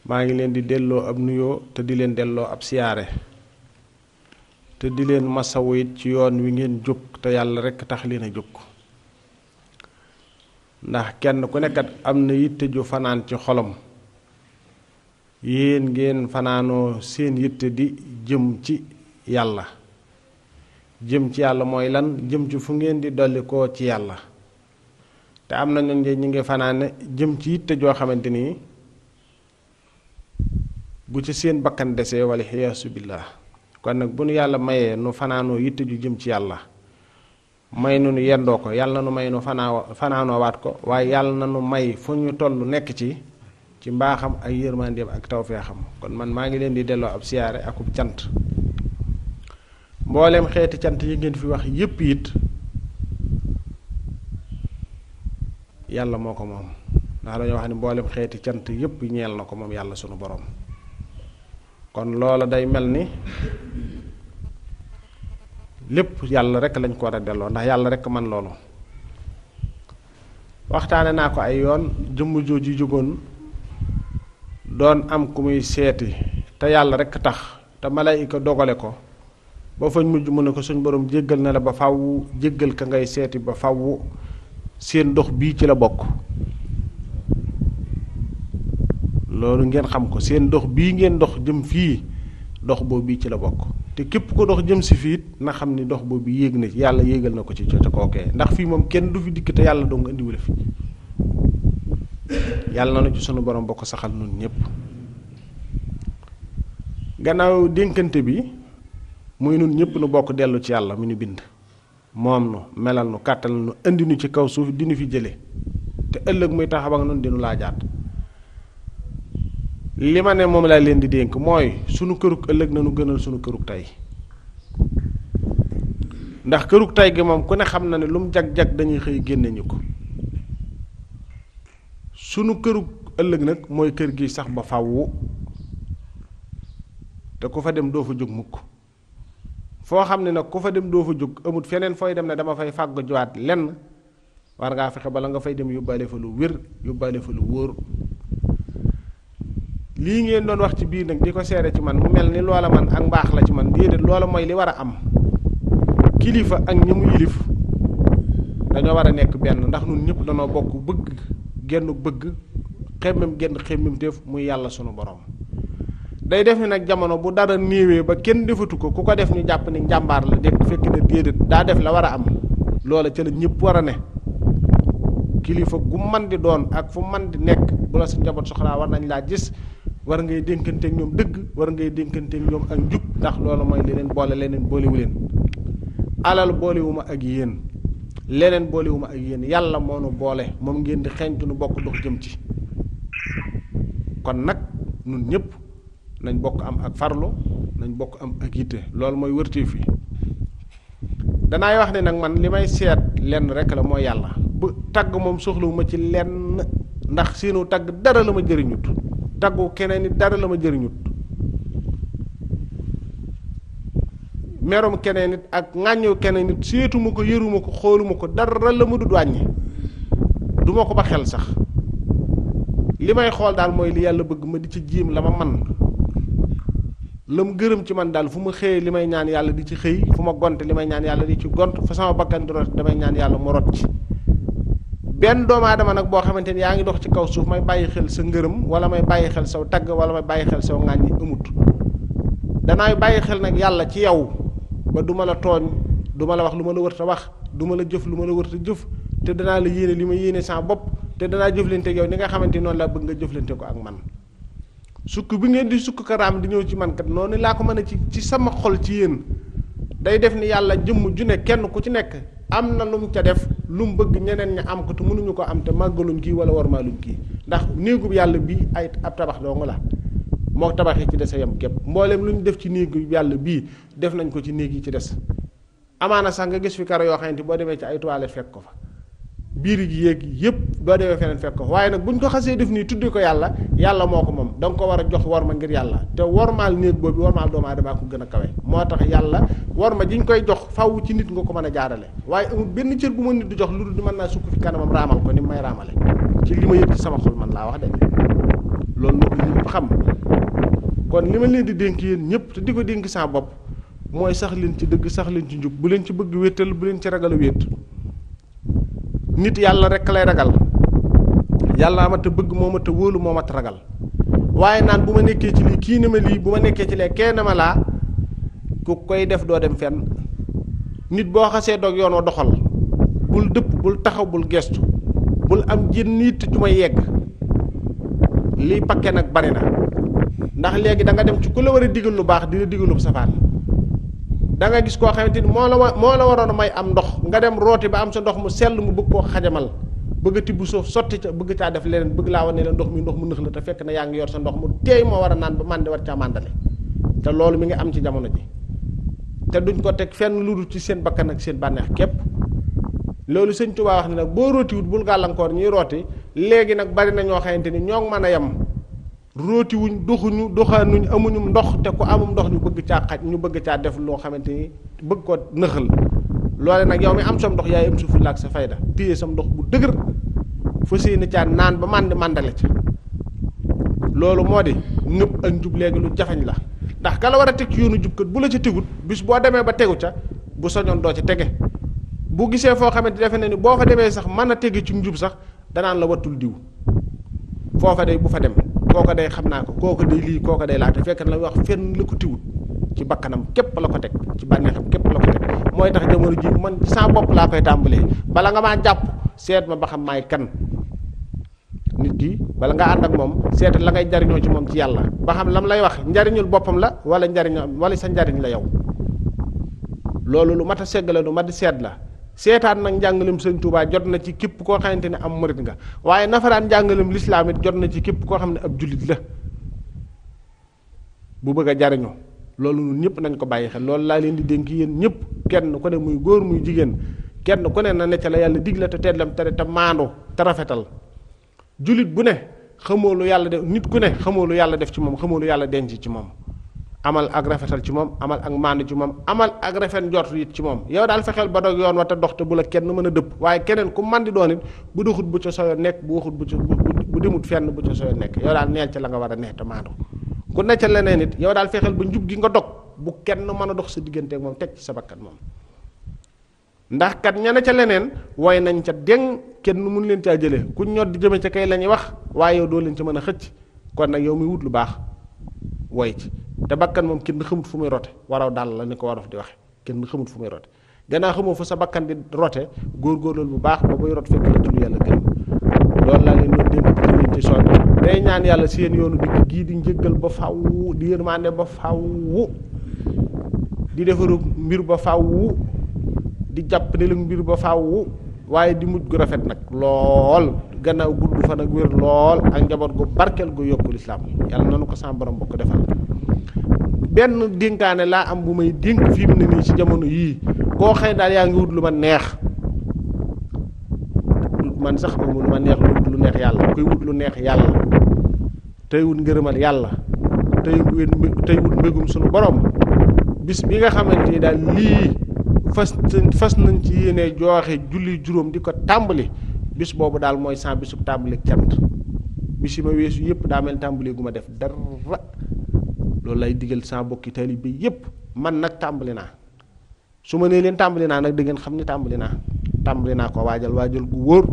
maa ngi leen di delloo ab nuyoo te di leen delloo ab siyaare te di leen masawu it ci yoon wi ngeen jóg te yàlla rekk tax leen a jóg ndax kenn ku nekkat am na yitte ju fanaan ci xolam yéen ngeen fanaanoo seen yitte di jëm ci yàlla jëm ci yàlla mooy lan jëm ci fu ngeen di dolli koo ci yàlla te am na ñoom ñi ngi fanaane jëm ci yitte joo xamante ni bu ci seen bakkan desee wala xiyaasu billaah kon nag bu nu yàlla mayee nu fanaanoo yitte ju jëm ci yàlla may nu yendoo ko yàlla na nu may nu fanaanoo waat ko waaye yàlla na nu may fu ñu toll nekk ci mbaaxam ak yërmandeem ak tawfeexam kon man maa ngi leen di delloo ab siyaare akub cant mboolem xeeti cant yi ngeen fi wax yépp it yàlla moo ko moom ndax dañoo wax ni mboolem xeeti cant yépp ñeel na ko moom yàlla sunu borom kon loola day mel ni lépp yàlla rekk lañ ko war a delloo ndax yàlla rekk man loolu waxtaane naa ko ay yoon jëmm jooju jógoon doon am ku muy seeti te yàlla rekk tax te malaayika dogale ko ba fañ mujj mu ne ko suñ borom jéggal na la ba faw jéggal ka ngay seeti ba faw seen dox bii ci la bokk loolu ngeen xam ko seen dox bii ngeen dox jëm fii dox boobu bii ci la bokk te képp ko dox jëm si fiit na xam ni dox boobu yéeg na ci yàlla yéegal na ko ci ca kookee ndax fii moom kenn du fi dikk te yàlla doo nga indiwule fi yàlla na ci sunu borom bokk saxal nun ñépp gannaaw dénkante bi muy nun ñépp nu bokk dellu ci yàlla mu nu bind moom nu melal nu kàttal nu indi nu ci kaw suuf di nu fi jële te ëllëg muy taxaw ak nun dinu laajaat li ma ne moom laa leen di dénk mooy sunu kërug ëllëg na nu gënal sunu kërug tey ndax kërug tey gi moom ku ne xam na ne lu mu jag-jag dañuy xëy génne ñu ko sunu kërug ëllëg nag mooy kër gi sax ba fàwwu te ku fa dem doo fa jóg mukk foo xam ne nag ku fa dem doo fa jóg amut feneen fooy dem ne dama fay fàgg juwaat lenn war ngaa fexe bala nga fay dem yóbbaale fa lu wér yóbbaale fa lu wóor lii ngeen doon wax ci biir nag di ko seere ci man mu mel ni loola man ak mbaax la ci man déedéet loola mooy li war a am kilifa ak ñi mu yilif dañoo war a nekk benn ndax ñun ñëpp danoo bokk bëgg genn bëgg xemmem genn xemmem téef muy yàlla sunu borom. day def ni nag jamono bu dara néewee ba kenn defatu ko ku ko def ñu jàpp ni njàmbaar la dégg fekk na déedéet daa def la war a am loola ca la ñëpp war a ne. kilifa gu man di doon ak fu man di nekk bu la sa njaboot soxlaa war nañ laa gis war ngay dénkanteeg ñoom dëgg war ngay dénkanteeg ñoom ak njub ndax loolu mooy li leen boole leneen boolewu leen. alal boolewuma ak yéen leneen boolewuma ak yéen yàlla moo nu boole moom ngeen di xeeñtu nu bokk dox jëm ci. kon nag nun ñëpp nañ bokk am ak farlu nañ bokk am ak yitte loolu mooy wërteef yi. danaay wax ne nag man li may seet lenn rek la mooy yàlla. bu tagg moom soxlawuma ci lenn ndax seenu tagg dara la ma jëriñut taggu keneen nit dara la ma jëriñut merom keneen nit ak ŋàññu keneen nit seetuma ko yëruma ko xooluma ko dara la ma dut wàññi duma ko ba xel sax li may xool daal mooy li yàlla bëgg ma di ci jéem la ma man la mu gërëm ci man daal fu ma xëyee li may ñaan yàlla di ci xëy fu ma gonte li may ñaan yàlla di ci gont fa sama bakkan di rot damay ñaan yàlla mu rot ci. benn doomu aadama nag boo xamante ni yaa ngi dox ci kaw suuf may bàyyi xel sa ngërëm wala may bàyyi xel saw tagg wala may bàyyi xel saw ŋàññi amut danaay bàyyi xel nag yàlla ci yow ba du ma la tooñ du ma la wax lu ma la wër ta wax du ma la jëf lu ma la wër ta jëf te danaa la yéene li ma yéene sama bopp te danaa jëflante yow ni nga xamante ni noonu laa bëgg nga jëflante ko ak man sukk bi ngeen di sukk karaam di ñëw ci man kat noonu laa ko mën a ci sama xol ci yéen day def ni yàlla jëmm ju ne kenn ku ci nekk am na lu mu ca def lu mu bëgg ñeneen ña am ko te mënuñu ko am te màggaluñ kii wala warmaaluñ kii ndax néegub yàlla bii ay ab tabax dong la moo tabax yi ci des a yem képp mbooleem lu ñu def ci néegub yàlla bii def nañ ko ci néeg yi ci des amaana sax nga gis fi karo yoo xamante boo demee ci ay toilettes fekk ko fa biir gi yéeg yëpp boo demee feneen fekk ko fa waaye nag buñ ko xasee def nii tuddee ko yàlla yàlla moo ko moom da nga ko war a jox war ma ngir yàlla te wormaal néeg boobu wormaal doomu aadama ko gën a kawe moo tax yàlla war ma jiñ koy jox faw ci nit nga ko mën a jaarale waaye amul benn cër bu ma nit di jox lu dul di mën naa sukk fi kanamam raamal ko ni may raamale ci li ma yëg ci sama xol man laa wax de loolu na ko ñëpp xam kon li ma leen di dénk yéen ñëpp te di ko dénk sama bopp mooy sax leen ci dëgg sax leen ci njub bu leen ci bëgg wéttal bu leen ci ragal a wét nit yàlla rek lay ragal yàlla ma ta bëgg moo ma ta wóolu moo ma ta ragal waaye naan bu ma nekkee ci lii kii ne ma lii bu ma nekkee ci lee kee na ma laa ku koy def doo dem fenn nit boo xasee dog yoon wa doxal bul dëpp bul taxaw bul gestu bul am jën nit ju ma yegg lii pakke nag bari na ndax léegi da nga dem ci ku la war a digal lu baax di la digal lu safaan da nga gis koo xamante ni moo la waroon a may am ndox nga dem rooti ba am sa ndox mu sell mu bëgg koo xajamal bëgg a tibb suuf sotti ca bëgg caa def leneen bëgg laa wane la ndox mi ndox mu nëx la te fekk na yaa ngi yor sa ndox mu teey moo war a naan ba màndi war caa màndale te loolu mi ngi am ci jamono ji te duñ ko teg fenn lu dul ci seen bakkan ak seen bànneex képp loolu sëñ Tuubaa wax ne nag boo rootiwut bul gàllankoor ñuy rooti léegi nag bari na ñoo xamante ni ñoo mën a yem rootiwuñ doxaanuñ amuñu ndox te ku amum ndox ñu bëgg caa xaj ñu bëgg caa def loo xamante ni bëgg ko nëxal loole nag yow mi am sam ndox yaay am sa fulla ak sa fayda téye sam ndox bu dëgër fa séeni caa naan ba màndale ca loolu moo di nëpp ak njub léegi lu jafañ la ndax ka la war a teg ci yoonu jub kat bu la ca tegut bis boo demee ba tegu ca bu soñoon doo ci tege bu gisee foo xamante defe na ni boo fa demee sax mën a tege ci njub sax danaan la wattul diw foofa day bu fa dem kooko day xam naa ko kooko day lii kooko day laa te fekk na la wax fenn la ko tiwut ci bakkanam képp la ko teg ci bànneexam képp la ko teg mooy tax jamono ji man ci sama bopp laa koy tàmbalee bala nga maa jàpp seet ma ba xam maay kan nit ki bala nga ànd ak moom seet la ngay jariñoo ci moom ci yàlla ba xam lam lay wax njariñul boppam la wala wala sa njariñ la yow loolu lu mat a segg la lu mat di seet la seetaan nag njàngalem sëñ Tuubaa jot na ci képp koo xamante ne am murit nga waaye nafaraan njàngalem lislaam it jot na ci képp koo xam ne ab jullit la bu bëgg a jariñoo loolu ñun ñëpp nañ ko bàyyi xel loolu laa leen di dénk yéen ñëpp kenn ku ne muy góor muy jigéen kenn ku ne na necca la yàlla digle te teetlam tere te maandu te rafetal jullit bu ne xamoo lu yàlla def nit ku ne xamoo lu yàlla def ci moom xamoo lu yàlla denc ci moom amal ak rafetal ci moom amal ak maandu ci moom amal ak rafet njort it ci moom yow daal fexeel ba dog yoon wa te dox te bu la kenn mën a dëpp waaye keneen ku man di doon it bu doxut bu ca soyo nekk bu waxut bu demut fenn bu ca soyo nekk yow daal neel ca la nga war a neex te maandu ku necca leneen it yow daal fexeel ba njub gi nga dog bu kenn mën a dox sa diggante ak moom teg ci sa bakkan moom ndax kat ñana ca leneen way nañ ca deng kenn mun leen caa jëlee ku ñod di jëme ca kay la ñuy wax waaye yow doo leen ca mën a xëcc kon nag yow muy wut lu baax way ci te bakkan moom kenn xamut fu muy rote waraw daal la ni ko warof di waxe kenn xamut fu muy rote gannaaw xamoo fu sa bakkan di rote góorgóorlu bu baax ba buy rot fekk la ci lu yàlla gërëm loolu laa leen doon dénk di leen ci sonn day ñaan yàlla seen yoonu dikk gii di njëggal ba faw di yërmande ba faw di defaru mbir ba faw di jàpp ne la mbir ba faw waaye di mujj gu rafet nag lool gannaaw gudd fa nag wér lool ak njaboot gu barkeel gu yokku lislaam yàlla nanu ko sama borom bokk defal benn dénkaane laa am bu may dénk fi mu ne nii ci jamono yii koo xëy daal yaa ngi wut lu ma neex man sax moom lu ma neex lu neex yàlla koy wut lu neex yàlla tey wut ngërëmal yàlla tey wut mbégum sunu borom bis bi nga xamante ni daal lii fas nañ ci yéene jooxe julli juróom di ko tàmbali bis boobu daal mooy sans bisub tàmbali cant bis yi ma weesu yëpp daa mel tàmbali gu ma def dara loolu lay digal sans bokki taalibe yëpp man nag tàmbali naa su ma nee leen tàmbali naa nag da ngeen xam ni tàmbali naa ko waajal gu wóor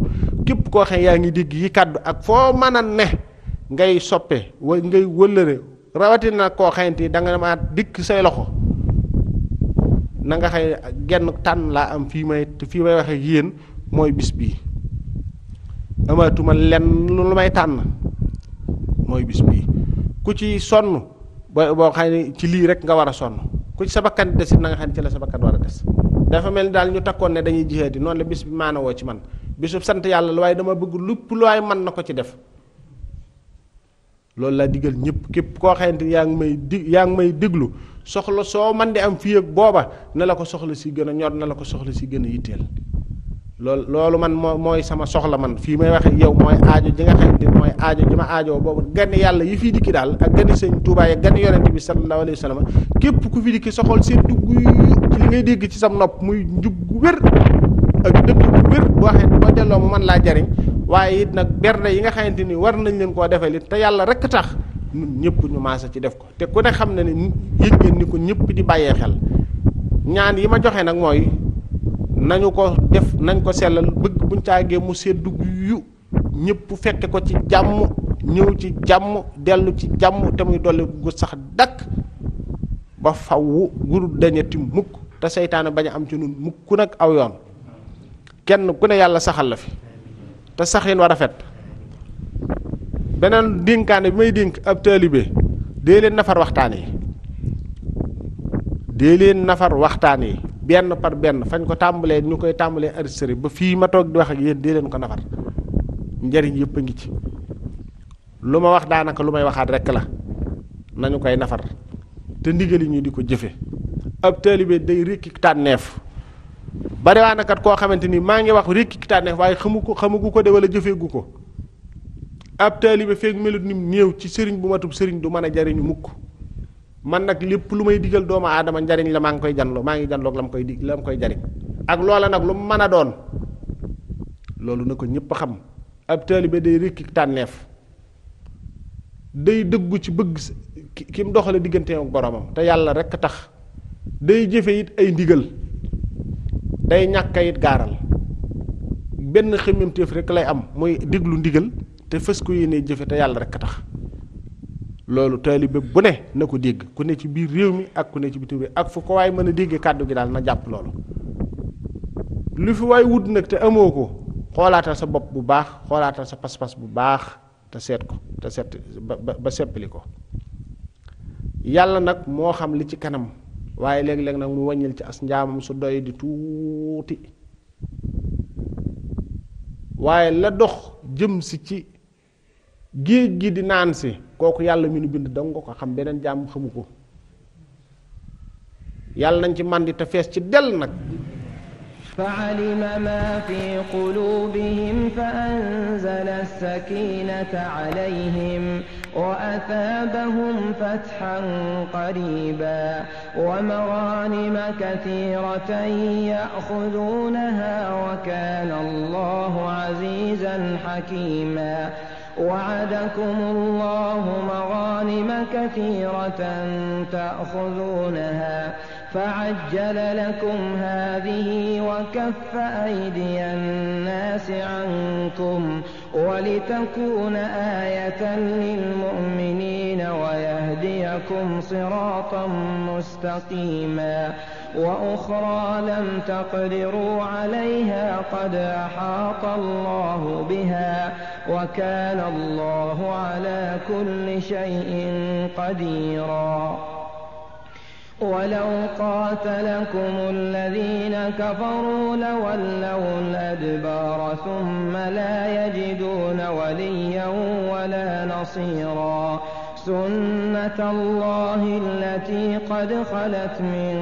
képp koo xam yaa ngi dégg yi kàddu ak foo mën a ne ngay soppe ngay wëllëre rawatina koo xamante ni da nga ma dikk say loxo na nga xëy genn tànn laa am fii may waxe ak yéen mooy bis bii amatuma lenn lu may tànn mooy bis bii ku ci sonn boo xam ne ci lii rek nga war a sonn ku ci sa bakkan desit na nga xam ne ci la sa bakkan war a des dafa mel ni daal ñu takkoon ne dañuy jihaadi noonu la bis bi maana woo ci man bisub sant yàlla la waaye dama bëgg lépp lu waay mën na ko ci def loolu laa digal ñëpp képp koo xamante yaa ngi may déglu soxla soo man di am fii ak booba na la ko soxla si gën a ñor na la ko soxla si gën a yitteel loolu man mooy sama soxla man fii may waxe yow mooy aajo ji nga xamante ni mooy aajo ji ma aajoo boobu gan yàlla yi fii dikki daal ak gani sëñ Tuubaa ak gani yonent bi sallallahu alayhi wa sallam képp ku fi dikki soxol seen dugg ci li ngay dégg ci sam nopp muy njub gu wér ak dëgg gu wér boo xam ne boo delloo mu mën laa jariñ waaye it nag berne yi nga xamante ni war nañ leen koo defal it te yàlla rek tax ñun ñëpp ñu maasa ci def ko te ku ne xam ne ne yëg ngeen ni ko ñëpp di bàyyee xel ñaan yi ma joxe nag mooy nañu ko def nañ ko sellal bëgg buñ caagee mu seddu yu ñëpp fekke ko ci jàmm ñëw ci jàmm dellu ci jàmm te muy dolli gu sax dakk ba faw guru dañati mukk te seytaane bañ a am ci nun mukk nag aw yoon kenn ku ne yàlla saxal la fi te saxin war a rafet beneen dénkaane bi may dénk ab taalibe dee leen nafar waxtaan yi benn par benn fañ ko tàmbalee ñu koy tàmbalee enregistré ba fii ma toog di wax ak yéen dee leen ko nafar njariñ yëpp a ngi ci lu ma wax daanaka lu may waxaat rekk la nañu koy nafar te ndigali ñu di ko jëfe ab taalibe day rékki tànneef bariwaa na kat koo xamante ni maa ngi wax rékki tànneef waaye xamugu ko de wala jëfeegu ko ab taalibe feeg melut ni néew ci sëriñ bu matub sëriñ du mën a jariñu mukk man nag lépp lu may digal doomu aadama njariñ la maa ngi janloog la mu koy jariñ ak loola nag lu mu mën a doon loolu na ko ñëpp xam ab taalibe day rékki tànneef day dëggu ci bëgg ki mu doxale diggante ak boromam te yàlla rekk tax day jëfe it ay ndigal day ñàkk it gaaral benn xemmemteef rek lay am muy diglu ndigal te fës ko yéene jëfe te yàlla rekk tax loolu taalibe bu ne na ko dégg ku ne ci biir réew mi ak ku ne ci bitim réew ak fu ko waay mën a déggee kàddu gi daal na jàpp loolu lu fi waay wut nag te amoo ko xoolaatal sa bopp bu baax xoolaatal sa pas-pas bu baax te seet ko te seet ba seppali ko yàlla nag moo xam li ci kanam waaye léeg-léeg nag mu wàññil ci as njaamam su doy di tuuti waaye la dox jëm si ci géej gi di naan si kooku yàlla mi nu bind danga nga ko xam beneen jaam xamu ko yàlla nañ ci màndi te fees ci del nag فعلم ما في قلوبهم فأنزل السكينة عليهم وأثابهم فتحا قريبا ومغانم كثيرة يأخذونها وكان الله عزيزا حكيما وعدكم الله مغانم كثيرة فعجل لكم هذه وكف أيدي الناس عنكم ولتكون آية للمؤمنين ويهديكم صراطا مستقيما وأخرى لم تقدروا عليها قد أحاط الله بها وكان الله على كل شيء قديرا ولو قاتلكم الذين كفروا لولوا الأدبار ثم لا يجدون وليا ولا نصيرا سنة الله التي قد خلت من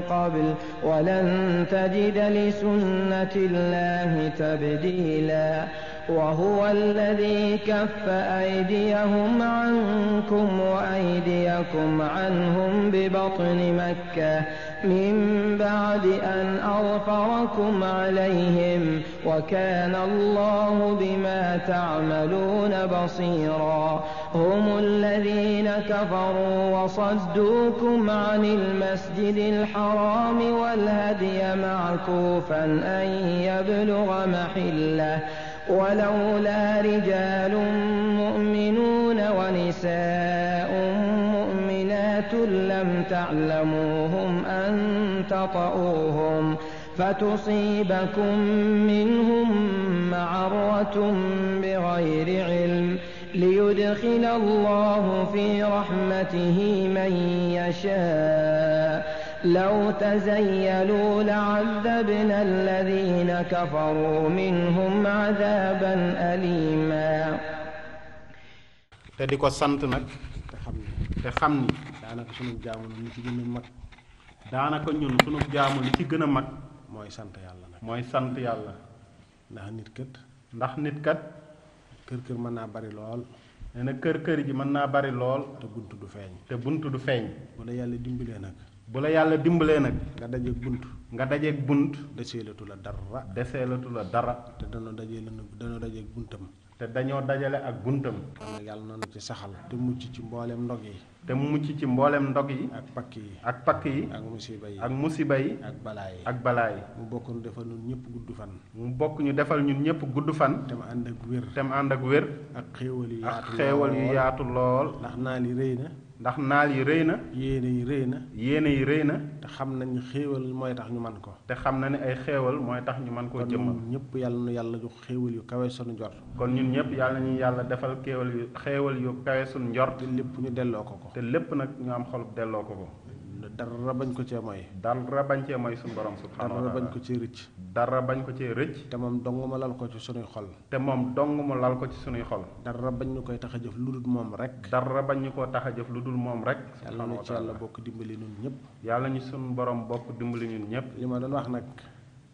قبل ولن تجد لسنة الله تبديلا وهو الذي كف أيديهم عنكم وأيديكم عنهم ببطن مكة من بعد أن أظفركم عليهم وكان الله بما تعملون بصيرا هم الذين كفروا وصدوكم عن المسجد الحرام والهدي معكوفا أن يبلغ محله ولولا رجال مؤمنون ونساء مؤمنات لم تعلموهم أن تطؤوهم فتصيبكم منهم معرة بغير علم ليدخل الله في رحمته من يشاء لو تزيلوا لعذبنا الذين كفروا منهم عذابا أليما te di ko sant nag te xam ni daanaka sunu jaamu li ci gën a mag daanaka ñun sunu jaamu li ci gën a mag mooy sant yàlla nag mooy sant yàlla ndax nit kat kër mën naa bari lool nee na kër ji mën naa bari lool te bunt du feeñ bu la yàlla dimbalee nag nga dajeeg bunt deseelatu la dara te dañoo dajeeg buntam te dañoo dajale ak buntam kon nag yàlla noonu ci saxal te mucc ci mboolem ndog yi ak pakk yi ak musiba yi ak balaa yi mu bokk ñu defal ñun ñëpp gudd fan te mu ànd ak wér ak xéewal yu yaatu lool ndax naal yi rëy na yéene yi rëy na te xam nañ xéewal mooy tax ñu man ko te xam na ne ay xéewal mooy tax ñu man koo jëmmal kon ñëpp yàlla jox xéewal yu kawe sunu njort kon ñun ñëpp yàlla ñu yàlla defal xéewal yu kawe sunu njort te lépp ñu delloo ko te lépp nag ñu am xolub delloo ko dara bañ ko cee mooy suñu borom subhanahu wa dara ta'ala bañ ko cee rëcc dara bañ ko cee rëcc te moom dong ma lal ko ci sunuy xol dara bañ ñu koy tax a jëf lu dul moom rek yàlla na ci yàlla bokk dimbali ñun ñëpp yàlla ñu suñu borom bokk dimbali ñun ñëpp li ma doon wax nag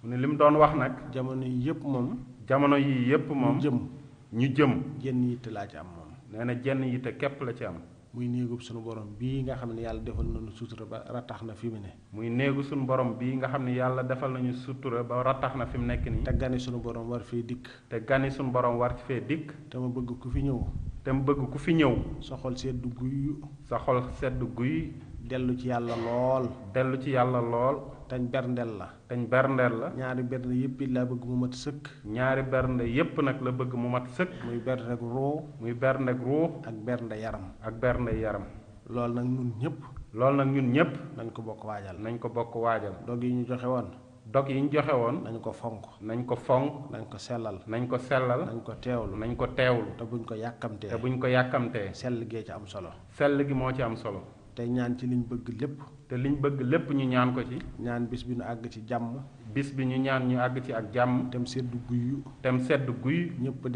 mu ne li mu doon wax nag jamono yi yëpp moom ñu jëm jenn yitte laa ci am moom nee na jenn yitte képp la ci am muy néegub suñu borom bii nga xam ne yàlla defal nañu sutura ba rattax na fi mu ne muy néegu suñu borom bii nga xam ne yàlla defal nañu sutura ba rattax na fi mu nekk nii te gani suñu borom war fee dikk te ma bëgg ku fi ñëw sa xol sedd guy dellu ci yàlla lool tañ berndeel la ñaari bernde yépp it laa bëgg mu mat sëkk ñaari bernde yépp nag la bëgg mu mat sëkk muy berndeeg ruux ak bernde yaram loolu nag ñun ñëpp nañ ko bokk waajal dog yi ñu joxe woon nañ ko fonk nañ ko sellal nañ ko teewlu te buñ ko yàkkamtee sell gee ci am solo gi moo ci am solo te ñaan ci liñ bëgg lépp ñu ñaan ko ci ñaan bis bi ñu àgg ci jàmm ñu àgg ci ak jàmm tem sedd guy ñëpp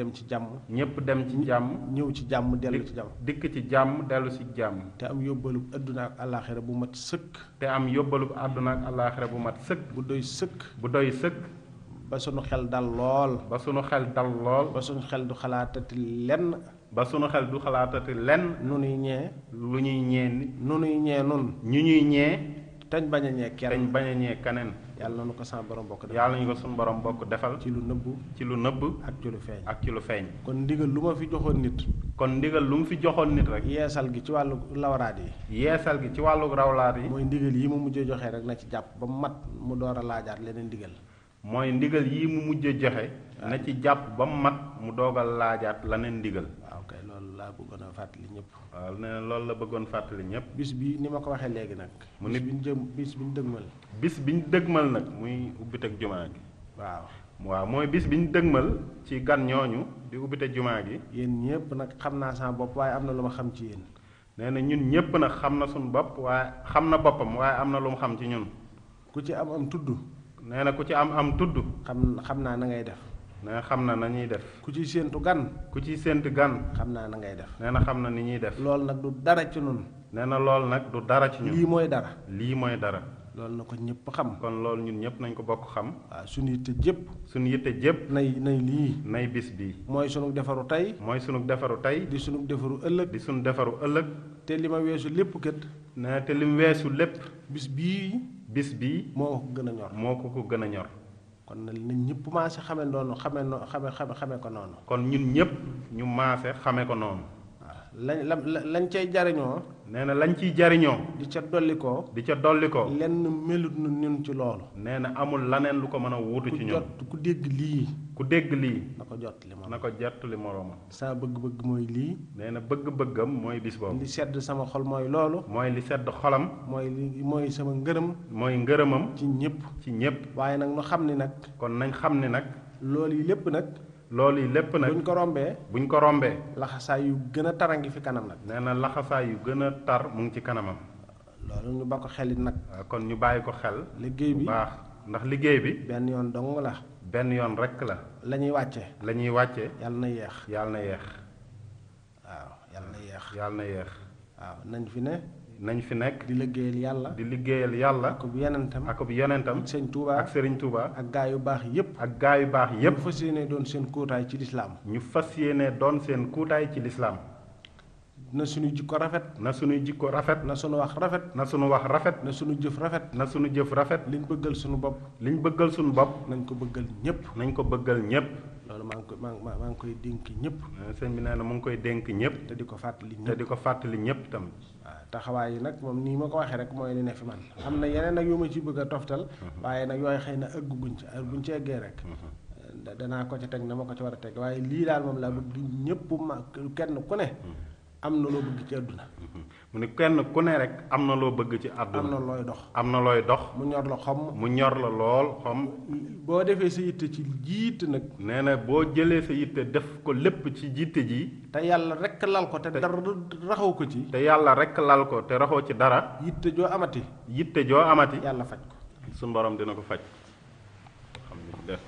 dem ci jàmm ñëw ci jàmm dellu ci jàmm dikk ci jàmm dellu ci jàmm te am yóbbalu àdduna ak àllaaxira bu mat sëkk bu doy sëkk ba sunu xel dal lool ba sunu xel du xalaatati lenn nu nuy ñee lu ñuy ñee nu nuy ñee nun ñu ñuy ñee tañ bañ a ñee kenn keneen yàlla na nu ko sama borom bokk defal. yàlla nañu ko suñu borom bokk defal. ci lu nëbbu. ci lu nëbb. ak ci lu feeñ. ak ci lu feeñ. kon ndigal lu ma fi joxoon nit. kon ndigal lu mu fi joxoon nit rek. yeesal gi ci wàllu lawraat yi. yeesal gi ci wàllu rawlaat yi. mooy ndigal yi mu mujjee joxe rek na ci jàpp ba mu mat mu door a laajaat leneen ndigal. mooy ndigal yi mu mujjee joxe. na ci jàpp ba mu mat mu doogal laajaat leneen ndigal. waaw kay loolu laa bëggoon a fàttali ñëpp. waaw nee na loolu la bëggoon fàttali ñëpp. bis bi ni ma ko waxee léegi nag. mu nit bis bi ñu dëgmal. bis bi ñu dëgmal nag muy ubbiteg jumaa gi. waaw mooy bis bi ñu dëgmal ci gan ñooñu di ubbiteg jumaa gi. yéen ñëpp nag xam naa sama bopp waaye am na lu ma xam ci yéen. nee na ñun ñëpp nag xam na suñu bopp waaye xam na boppam waaye am na lu mu xam ci ñun. ku ci am tudd. nee na ku ci am tudd. xam naa na ngay def. nee na xam na na ñuy def. ku ci séentu gan. ku ci séentu gan. xam naa na ngay def. nee na xam na ni ñuy def. loolu nag du dara ci ñun. nee na loolu nag du dara ci ñun. lii mooy dara. lii mooy dara. loolu na ko ñëpp xam. kon loolu ñun ñëpp nañ ko bokk xam. waaw suñu yitte jépp. suñu yitte jépp. nay lii. nay bis bii. mooy sunu defaru tey. mooy sunu defaru tey. di sunu defaru ëllëg. di sunu defaru ëllëg. te li ma weesu lépp kët. nee te li mu weesu lépp. bis bii. moo ko gën a ñor. moo ko gën a ñor. kon nag nañ ñëpp maase xame noonu xame ko noonu. kon ñun ñëpp ñu maase xame ko noonu. waaw lañ cay jariñoo. nee na lañ ciy jariñoo. di ca dollikoo. lenn melut nu ñun ci loolu. nee na amul laneen lu ko mën a wuutu ci ñun. ku dégg lii. na ko jot li moroomam. saa bëgg-bëgg mooy lii. nee na bëgg-bëggam mooy bis boobu. li sedd sama xol mooy loolu. mooy li sedd xolam. mooy sama ngërëm. mooy ngërëmam. ci ñëpp. waaye nag nu xam ni nag. kon nañ xam ni nag. loolu yi lépp nag. buñ ko rombee. laxasaay yu gën a tar a ngi fi kanam nag. nee na laxasaay yu gën a tar mu ngi ci kanamam. loolu ñu ba ko xelit nag. kon ñu bàyyi ko xel. liggéey bi bu baax ndax liggéey bi. benn yoon dong la. benn yoon rekk la. la ñuy wàcce. yàlla na yeex. waaw yàlla na yeex. waaw nañ fi nekk. di liggéeyal yàlla. ak yonentam. ak Sëriñ Tuuba. ak gaa yu baax yépp. ñu fas yéene doon seen kuutaay ci lislaam. na suñu jikko rafet. na suñu wax rafet. na suñu jëf rafet. liñ bëggal suñu bopp. nañ ko bëggal ñépp. loolu maa ngi koy dénk ñépp. sëñ bi nee na mu ngi koy dénk ñépp. te di ko fàttali ñépp. tamit. waaw taxawaay yi nag moom nii ma ko waxee rek mooy li ne fi man. am na yeneen nag yu ma ci bëgg a toftal. waaye nag yooyu xëy na ëgguñ ci buñ ci eggee rek. danaa ko ci teg na ma ko ci war a teg waaye lii daal moom laa bëgg ñépp kenn ku ne. am na loo bëgg ci àdduna. mu ne kenn ku ne rek am na loo bëgg ci àdduna. am na looy dox. mu ñor la lool xom. boo defee sa yitte ci jiite nag. nee na boo jëlee sa yitte def ko lépp ci jiite ji. te yàlla rek lal ko te dara raxaw ko ci. te raxoo ci dara. yitte joo amati. yàlla faj ko. suñu borom dina ko faj. alhamdulillah.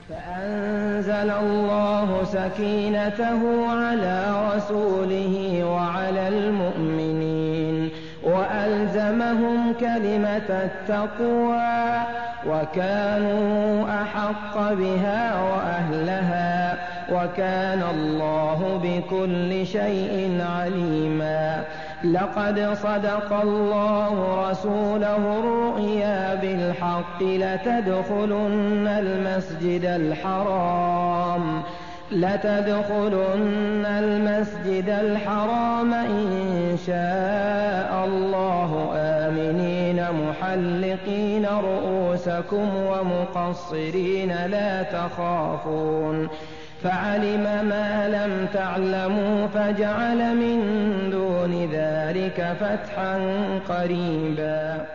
فأنزل الله سكينته على رسوله وعلى المؤمنين وألزمهم كلمة التقوى وكانوا أحق بها وأهلها وكان الله بكل شيء عليما لقد صدق الله رسوله الرؤيا بالحق لتدخلن المسجد الحرام إن شاء الله آمنين محلقين رؤوسكم ومقصرين لا تخافون فعلم ما لم تعلموا فجعل من دون ذلك فتحا قريبا